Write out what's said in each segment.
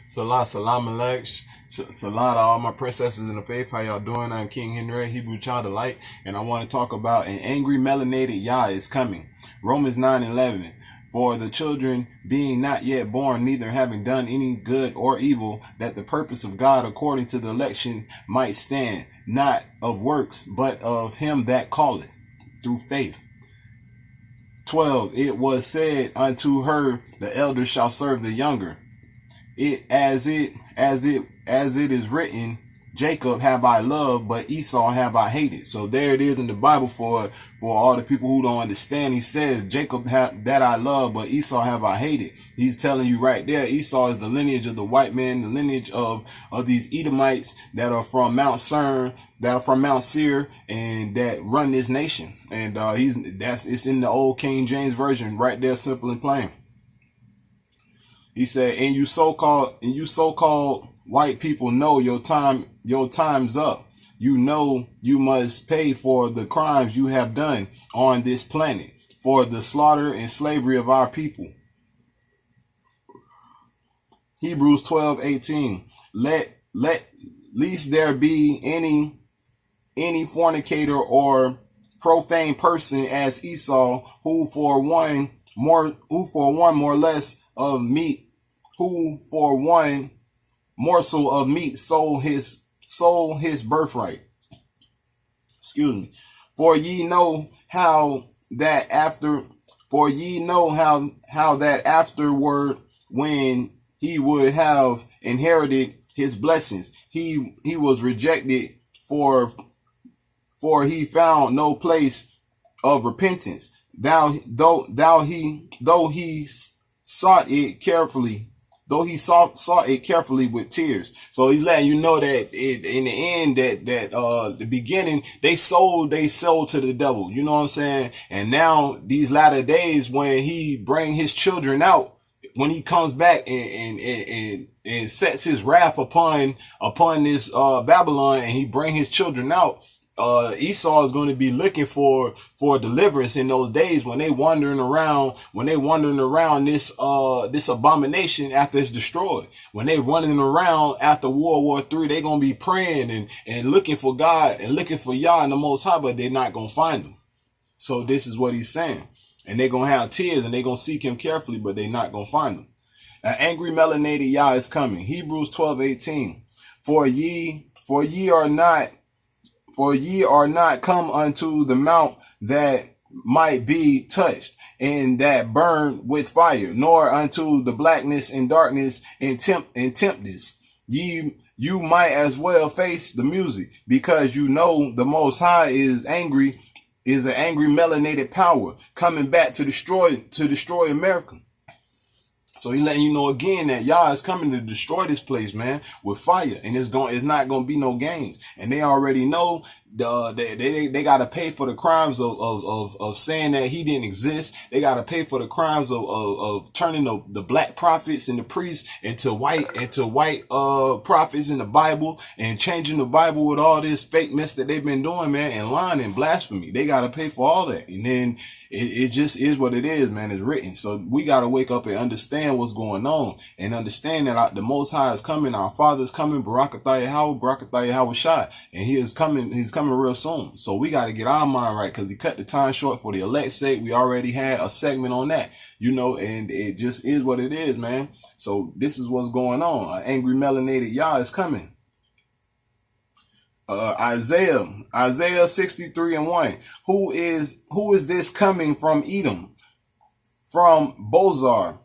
Salam alaikum. Salam to all my princesses in the faith. How y'all doing? I'm King Henry, Hebrew child of light, and I want to talk about an angry melanated Yah is coming. Romans 9:11. For the children being not yet born, neither having done any good or evil, that the purpose of God according to the election might stand, not of works, but of him that calleth, through faith. 12. It was said unto her, the elder shall serve the younger. It is written, Jacob have I loved, but Esau have I hated. So there it is in the Bible for all the people who don't understand. He says, Jacob that I love, but Esau have I hated. He's telling you right there, Esau is the lineage of the white man, the lineage of these Edomites that are from Mount Seir, and that run this nation. And it's in the old King James version right there, simple and plain. He said, and you so-called white people know your time's up. You know you must pay for the crimes you have done on this planet, for the slaughter and slavery of our people. Hebrews 12:18. Lest there be any fornicator or profane person as Esau, who for one morsel of meat sold his birthright. Excuse me. For ye know how that afterward, when he would have inherited his blessings, he was rejected, for he found no place of repentance. Though he sought it carefully with tears. So he's letting you know that in the end, the beginning, they sold to the devil. You know what I'm saying? And now these latter days, when he bring his children out, when he comes back and sets his wrath upon this Babylon, and he bring his children out, Esau is going to be looking for deliverance in those days when they wandering around this abomination after it's destroyed. When they running around after World War III, they're going to be praying and looking for God and looking for Yah and the Most High, but they're not going to find him. So this is what he's saying. And they're going to have tears and they're going to seek him carefully, but they're not going to find him. An angry melanated Yah is coming. Hebrews 12:18. For ye are not come unto the mount that might be touched, and that burn with fire, nor unto the blackness and darkness and temptness. You might as well face the music, because you know the Most High is an angry melanated power coming back to destroy America. So he's letting you know again that Yah is coming to destroy this place, man, with fire, and it's not gonna be no games. And they already know they gotta pay for the crimes of saying that he didn't exist. They gotta pay for the crimes of turning the black prophets and the priests into white prophets in the Bible, and changing the Bible with all this fake mess that they've been doing, man, and lying and blasphemy. They gotta pay for all that, and then it just is what it is, man. It's written. So we gotta wake up and understand what's going on, and understand that the Most High is coming. Our Father is coming. Barakatah Yahweh Shai, and He's coming real soon. So we got to get our mind right, because he cut the time short for the elect's sake. We already had a segment on that, and it just is what it is, man. So this is what's going on. An angry melanated Yah is coming. Isaiah 63:1. Who is this coming from Edom, from Bozar,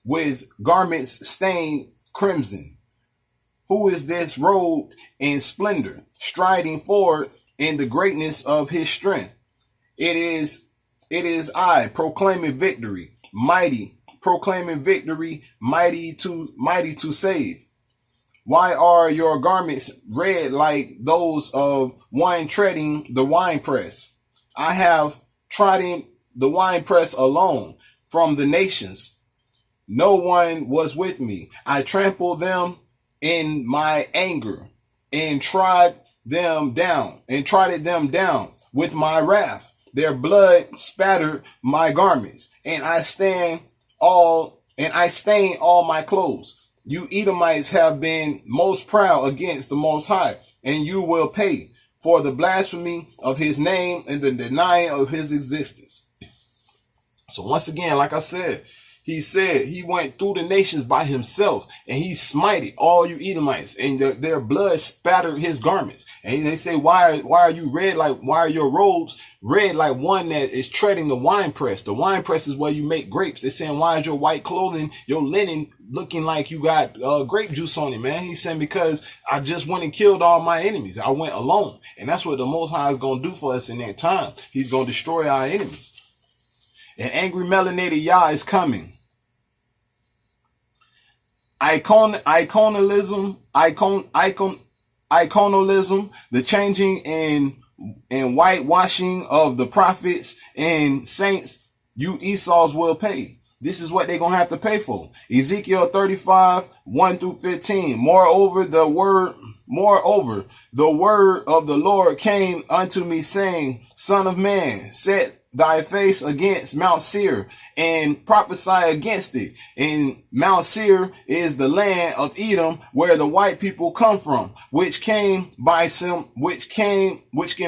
with garments stained crimson? Who is this robed in splendor, striding forward in the greatness of his strength? It is I, proclaiming victory, mighty to save. Why are your garments red like those of one treading the winepress? I have trodden the winepress alone from the nations. No one was with me. I trampled them in my anger, and trodden them down with my wrath. Their blood spattered my garments, and I stand all and I stain all my clothes. You Edomites have been most proud against the Most High, and you will pay for the blasphemy of his name and the denying of his existence. So once again, like I said he went through the nations by himself, and he smited all you Edomites, and their blood spattered his garments. And they say, why are you red? Like, why are your robes red like one that is treading the wine press? The wine press is where you make grapes. They're saying, why is your white clothing, your linen, looking like you got grape juice on it, man? He's saying, because I just went and killed all my enemies. I went alone. And that's what the Most High is going to do for us in that time. He's going to destroy our enemies. An angry melanated Yah is coming. Iconalism, the changing and whitewashing of the prophets and saints, you Esau's will pay. This is what they're going to have to pay for. Ezekiel 35, 1 through 15. Moreover, the word of the Lord came unto me, saying, Son of man, set thy face against Mount Seir and prophesy against it. And Mount Seir is the land of Edom, where the white people come from, which can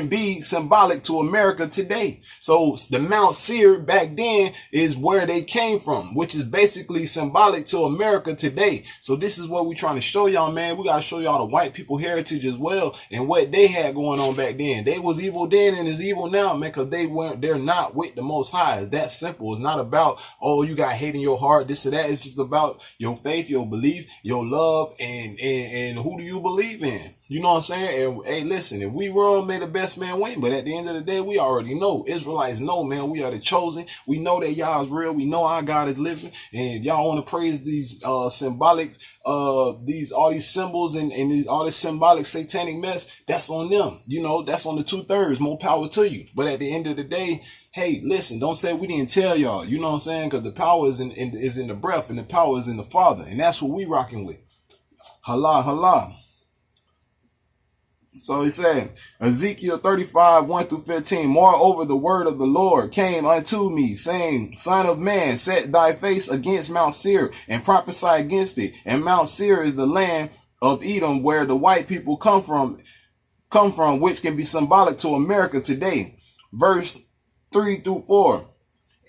be symbolic to America today. So the Mount Seir back then is where they came from, which is basically symbolic to America today. So this is what we're trying to show y'all, man. We got to show y'all the white people heritage as well, and what they had going on back then. They was evil then and is evil now, man, because they're not with the Most High. It's that simple. It's not about, oh, you got hate in your heart, this or that. It's just about your faith, your belief, your love, and who do you believe in? You know what I'm saying? And hey, listen, if we run, may the best man win. But at the end of the day, we already know. Israelites know, man, we are the chosen. We know that y'all is real. We know our God is living. And y'all want to praise these symbolic, all these symbols and all this symbolic satanic mess. That's on them. You know, that's on the 2/3. More power to you. But at the end of the day, hey, listen, don't say we didn't tell y'all. You know what I'm saying? Because the power is in the breath, and the power is in the Father. And that's what we rocking with. Halal, halal. So he said, Ezekiel 35, 1 through 15, moreover, the word of the Lord came unto me, saying, Son of man, set thy face against Mount Seir and prophesy against it. And Mount Seir is the land of Edom, where the white people come from, which can be symbolic to America today. Verse 3 through 4.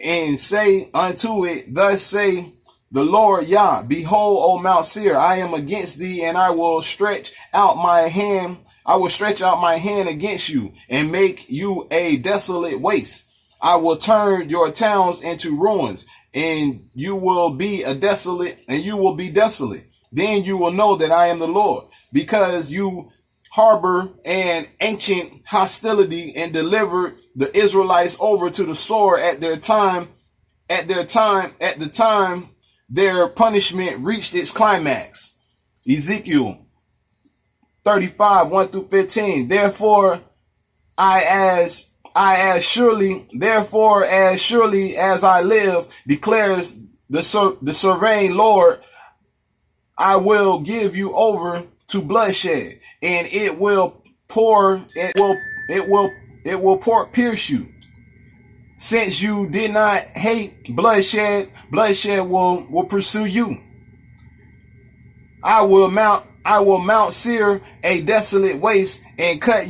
And say unto it, thus say the Lord Yah, behold, O Mount Seir, I am against thee, and I will stretch out my hand. I will stretch out my hand against you and make you a desolate waste. I will turn your towns into ruins, and you will be desolate. Then you will know that I am the Lord, because you harbor an ancient hostility and delivered the Israelites over to the sword at the time their punishment reached its climax. Ezekiel 35, 1 through 15. Therefore, as surely as I live, declares the sovereign Lord, I will give you over to bloodshed, and it will pierce you. Since you did not hate bloodshed, bloodshed will pursue you. I will mount Seir a desolate waste, and cut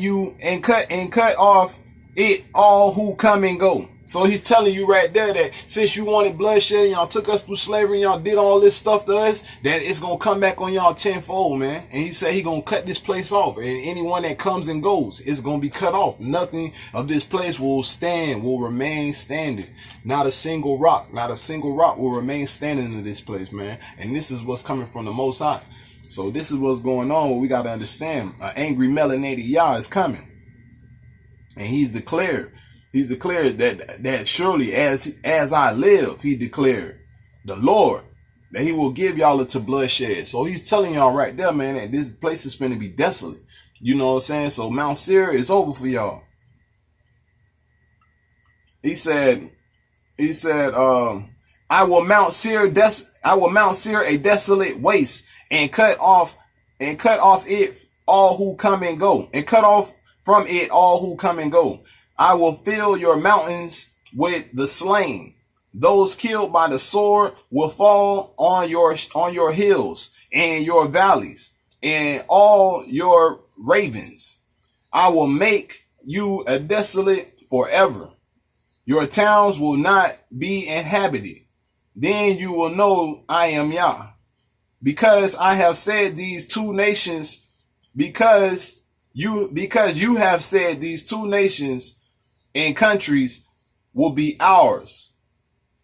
off it all who come and go. So he's telling you right there that since you wanted bloodshed, y'all took us through slavery, y'all did all this stuff to us, that it's going to come back on y'all tenfold, man. And he said he going to cut this place off. And anyone that comes and goes, it's going to be cut off. Nothing of this place will remain standing. Not a single rock will remain standing in this place, man. And this is what's coming from the Most High. So this is what's going on. What we got to understand. An angry melanated Yah is coming. And he's declared that surely as I live, he declared, the Lord, that he will give y'all to bloodshed. So he's telling y'all right there, man, that this place is going to be desolate. You know what I'm saying? So Mount Seir is over for y'all. He said, I will mount Seir a desolate waste, and cut off it all who come and go, and cut off from it all who come and go. I will fill your mountains with the slain, Those killed by the sword will fall on your hills and your valleys and all your ravens. I will make you a desolate forever. Your towns will not be inhabited. Then you will know I am Yah. Because I have said these two nations, because you have said these two nations and countries will be ours,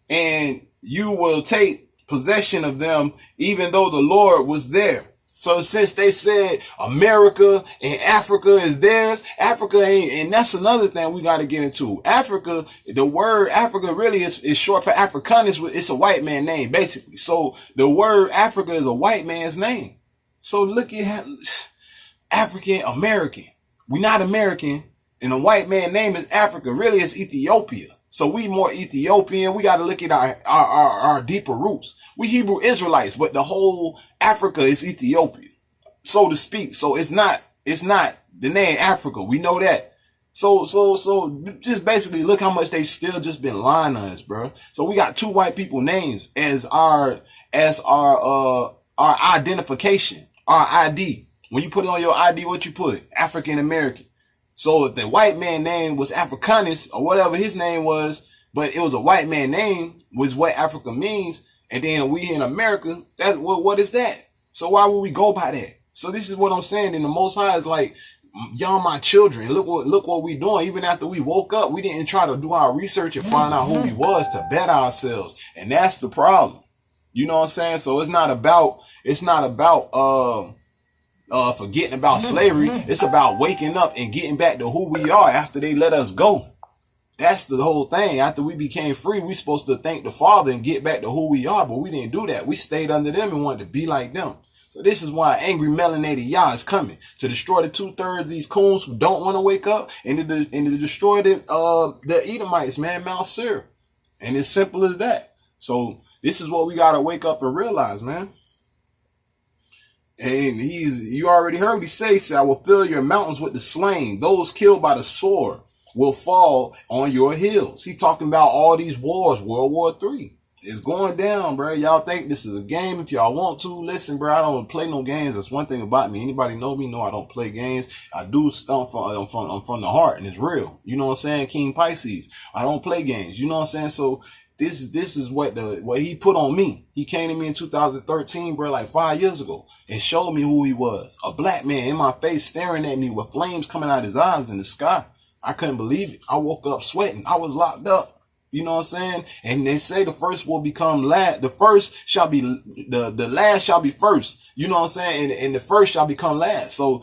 and you will take possession of them, even though the Lord was there. So since they said America and Africa is theirs, Africa ain't, and that's another thing we got to get into. Africa, the word Africa really is short for Africanus. It's a white man name, basically. So the word Africa is a white man's name. So look at African American. We're not American, and a white man name is Africa. Really, it's Ethiopia. So we more Ethiopian. We got to look at our deeper roots. We Hebrew Israelites, but the whole Africa is Ethiopia, so to speak. So it's not the name Africa. We know that. So just basically look how much they still just been lying on us, bro. So we got two white people names as our identification, our ID. When you put it on your ID, what you put? African American. So if the white man name was Africanus or whatever his name was, but it was a white man name, was what Africa means, and then we in America, that's what is that? So why would we go by that? So this is what I'm saying. And the Most High is like, y'all my children. Look what we doing. Even after we woke up, we didn't try to do our research and find out who we was to better ourselves. And that's the problem. You know what I'm saying? So it's not about forgetting about slavery. It's about waking up and getting back to who we are after they let us go. That's the whole thing. After we became free, we supposed to thank the Father and get back to who we are, but we didn't do that. We stayed under them and wanted to be like them. So this is why angry melanated Yah is coming to destroy the 2/3 of these coons who don't want to wake up, and to destroy the Edomites, man, Mount Seir. And it's simple as that. So this is what we gotta wake up and realize, man. And you already heard what he says, I will fill your mountains with the slain. Those killed by the sword will fall on your hills. He talking about all these wars. World War III is going down, bro. Y'all think this is a game? If y'all want to, listen, bro, I don't play no games. That's one thing about me. Anybody know me? Know I don't play games. I do stuff I'm from the heart, and it's real. You know what I'm saying? King Pisces. I don't play games. You know what I'm saying? So this is what he put on me. He came to me in 2013, bro, like 5 years ago, and showed me who he was. A black man in my face, staring at me with flames coming out of his eyes in the sky. I couldn't believe it. I woke up sweating. I was locked up. You know what I'm saying? And they say the first will become last. The first shall be, the last shall be first. You know what I'm saying? And the first shall become last. So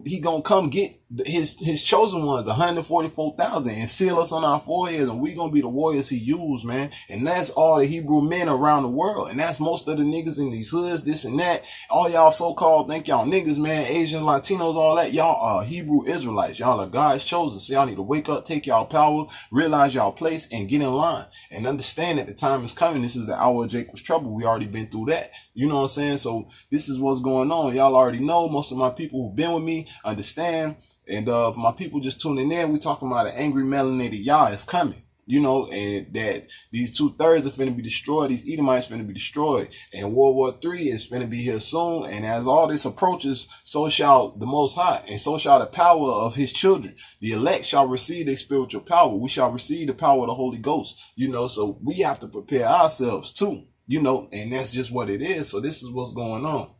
he gonna come get his chosen ones, 144,000, and seal us on our foreheads, and we gonna be the warriors he used, man. And that's all the Hebrew men around the world. And that's most of the niggas in these hoods, this and that. All y'all so-called, think y'all niggas, man, Asian, Latinos, all that. Y'all are Hebrew Israelites. Y'all are God's chosen. So y'all need to wake up, take y'all power, realize y'all place, and get in line. And understand that the time is coming. This is the hour of Jacob's trouble. We already been through that. You know what I'm saying? So this is what's going on. Y'all already know. Most of my people who've been with me understand. And for my people just tuning in, we talking about an angry melanated Yah is coming. You know, and that these 2/3 are finna be destroyed. These Edomites finna be destroyed. And World War III is finna be here soon. And as all this approaches, so shall the Most High, and so shall the power of his children. The elect shall receive their spiritual power. We shall receive the power of the Holy Ghost. You know, so we have to prepare ourselves too. You know, and that's just what it is. So this is what's going on.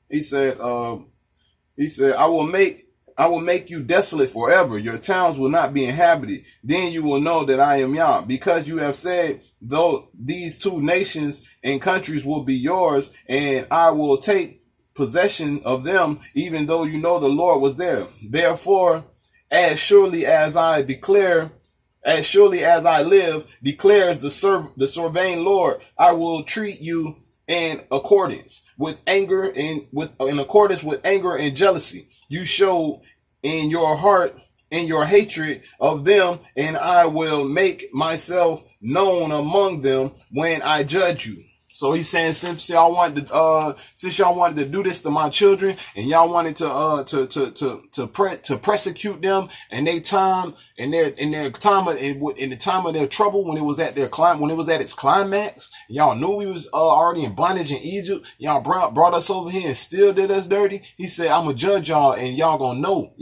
He said, I will make you desolate forever. Your towns will not be inhabited. Then you will know that I am Yah, because you have said, though these two nations and countries will be yours, and I will take possession of them, even though you know the Lord was there. Therefore, as surely as I live, declares the sovereign Lord, I will treat you in accordance with anger in accordance with anger and jealousy. You show in your heart in your hatred of them, and I will make myself known among them when I judge you. So he's saying, since y'all wanted to do this to my children, and y'all wanted to persecute them in their time, in the time of their trouble, when it was at its climax, y'all knew we was already in bondage in Egypt. Y'all brought us over here and still did us dirty. He said, I'm gonna judge y'all, and y'all gonna know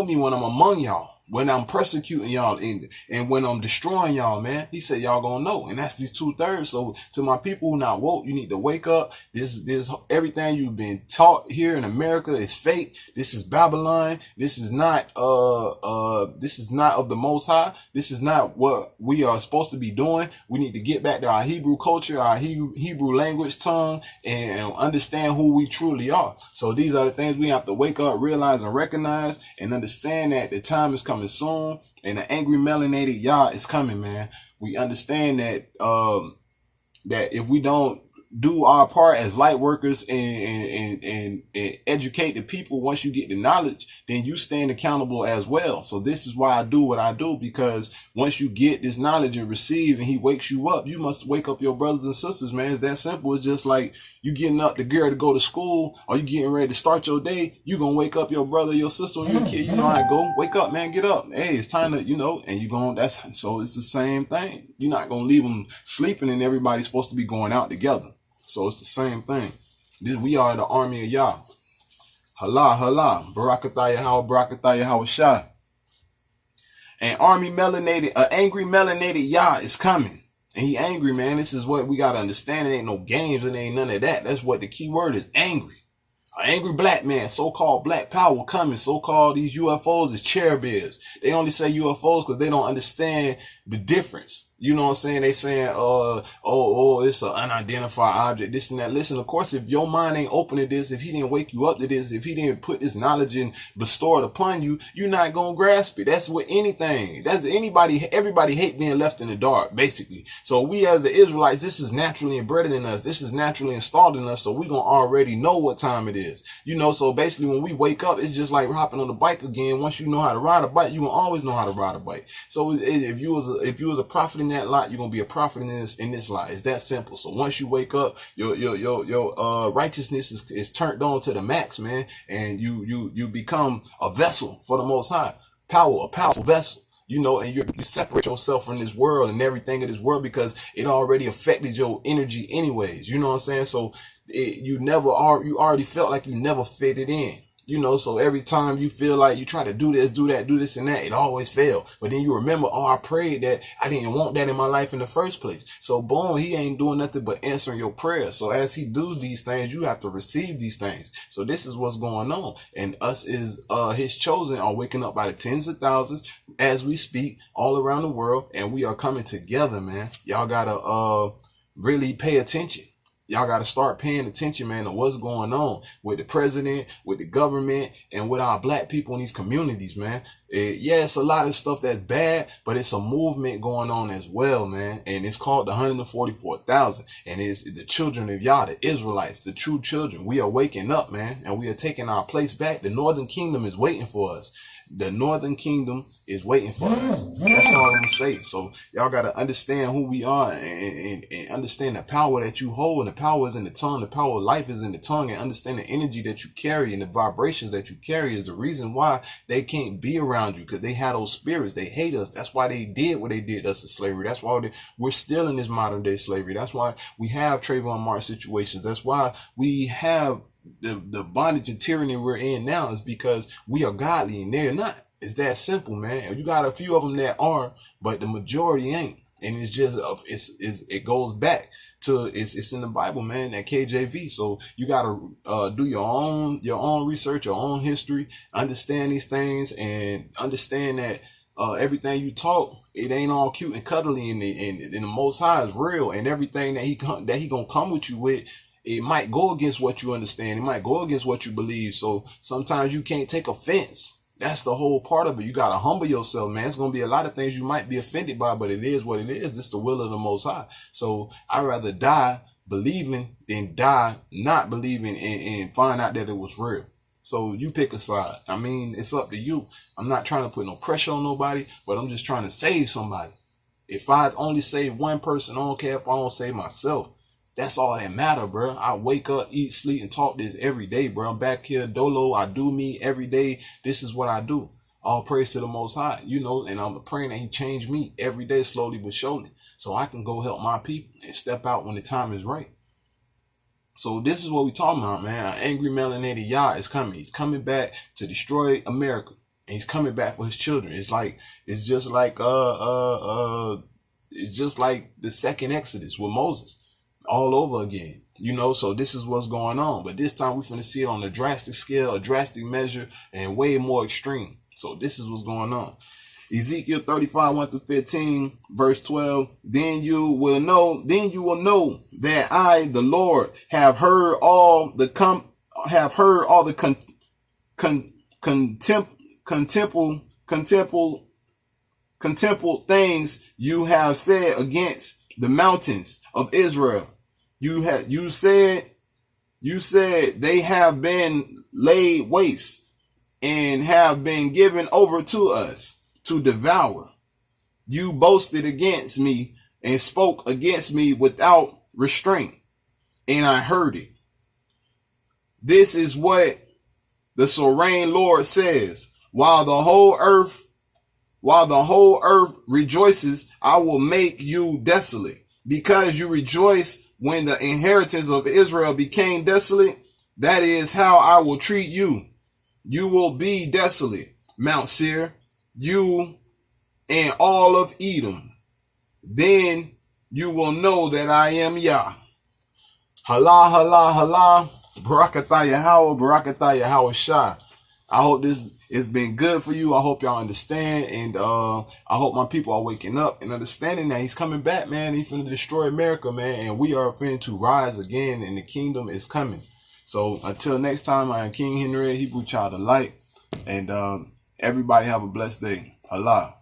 me when I'm among y'all. When I'm persecuting y'all and when I'm destroying y'all, man. He said y'all gonna know. And that's these 2/3. So to my people who not woke, you need to wake up. This everything you've been taught here in America is fake. This is Babylon. This is not of the Most High. This is not what we are supposed to be doing. We need to get back to our Hebrew culture, our Hebrew language, tongue, and understand who we truly are. So these are the things we have to wake up, realize, and recognize, and understand that the time is coming soon, and the angry melanated Yah is coming, man. We understand that that if we don't do our part as light workers and educate the people, once you get the knowledge, then you stand accountable as well. So this is why I do what I do, because once you get this knowledge and receive, and he wakes you up, you must wake up your brothers and sisters, man. It's that simple. It's just like you getting up the gear to go to school, or you getting ready to start your day. You gonna wake up your brother, your sister, or your kid. You know how it go. Wake up, man. Get up. Hey, it's time to, and you going. So it's the same thing. You're not gonna leave them sleeping, and everybody's supposed to be going out together. So it's the same thing. We are the army of Yah. Hala, hala. Barakatah Yahweh, Barakatah Yahweh Shah. An angry melanated Yah is coming. And he angry, man. This is what we got to understand. It ain't no games. It ain't none of that. That's what the key word is, angry. An angry black man, so-called black power coming. So-called these UFOs is cherubims. They only say UFOs because they don't understand the difference. You know what I'm saying? They saying, it's an unidentified object, this and that. Listen, of course, if your mind ain't open to this, if he didn't wake you up to this, if he didn't put this knowledge and bestow it upon you, you're not going to grasp it. That's with anything. Everybody hate being left in the dark, basically. So we as the Israelites, this is naturally embedded in us. This is naturally installed in us. So we going to already know what time it is. So basically when we wake up, it's just like hopping on the bike again. Once you know how to ride a bike, you going to always know how to ride a bike. So if you was a prophet in that lot, you're gonna be a prophet in this lot. It's that simple. So once you wake up, your righteousness is turned on to the max, man, and you become a vessel for the Most High, a powerful vessel. And you separate yourself from this world and everything of this world, because it already affected your energy anyways. You know what I'm saying? So you already felt like you never fitted in. So every time you feel like you try to do this, do that, do this and that, it always fails. But then you remember, I prayed that. I didn't want that in my life in the first place. So boom, he ain't doing nothing but answering your prayers. So as he does these things, you have to receive these things. So this is what's going on. And us is his chosen are waking up by the tens of thousands as we speak all around the world. And we are coming together, man. Y'all gotta really pay attention. Y'all got to start paying attention, man, to what's going on with the president, with the government, and with our black people in these communities, man. It's a lot of stuff that's bad, but it's a movement going on as well, man. And it's called the 144,000. And it's the children of Yah, the Israelites, the true children. We are waking up, man, and we are taking our place back. The Northern Kingdom is waiting for us. The Northern Kingdom is waiting for us. That's all I'm gonna say. So y'all gotta understand who we are and understand the power that you hold. And the power is in the tongue. The power of life is in the tongue. And understand the energy that you carry and the vibrations that you carry is the reason why they can't be around you, because they had those spirits. They hate us. That's why they did what they did to us in slavery. That's why we're still in this modern day slavery. That's why we have Trayvon Martin situations. That's why we have the bondage and tyranny we're in now, is because we are godly and they're not. It's that simple, man. You got a few of them that are, but the majority ain't. And it's just it goes back to it's in the Bible, man, that KJV. So you gotta do your own research, your own history, understand these things, and understand that everything you talk, it ain't all cute and cuddly, and the Most High is real, and everything that he gonna come with you with, it might go against what you understand. It might go against what you believe. So sometimes you can't take offense. That's the whole part of it. You got to humble yourself, man. It's going to be a lot of things you might be offended by, but it is what it is. This is the will of the Most High. So I'd rather die believing than die not believing and find out that it was real. So you pick a side. I mean, it's up to you. I'm not trying to put no pressure on nobody, but I'm just trying to save somebody. If I only save one person, I don't care if I don't save myself. That's all that matter, bro. I wake up, eat, sleep, and talk this every day, bro. I'm back here, dolo. I do me every day. This is what I do. All praise to the Most High, you know, and I'm praying that He change me every day, slowly but surely, so I can go help my people and step out when the time is right. So this is what we talking about, man. An angry melanated Yah is coming. He's coming back to destroy America, and He's coming back for His children. It's just like the second Exodus with Moses, all over again. You know, so this is what's going on. But this time we're finna see it on a drastic scale, a drastic measure, and way more extreme. So this is what's going on. Ezekiel 35, 1-15, verse 12. Then you will know that I, the Lord, have heard all the contemptible things you have said against the mountains of Israel. You said they have been laid waste and have been given over to us to devour. You boasted against me and spoke against me without restraint, and I heard it. This is what the sovereign Lord says: while the whole earth rejoices, I will make you desolate. Because you rejoice when the inheritance of Israel became desolate, that is how I will treat you. You will be desolate, Mount Seir, you and all of Edom. Then you will know that I am Yah. Hala, hala, hala. Barakatah Yahweh, Barakatah Yahweh Shah. I hope this has been good for you. I hope y'all understand. And I hope my people are waking up and understanding that He's coming back, man. He's finna destroy America, man. And we are finna to rise again, and the kingdom is coming. So until next time, I am King Henry, Hebrew Child of Light. And everybody have a blessed day. Allah.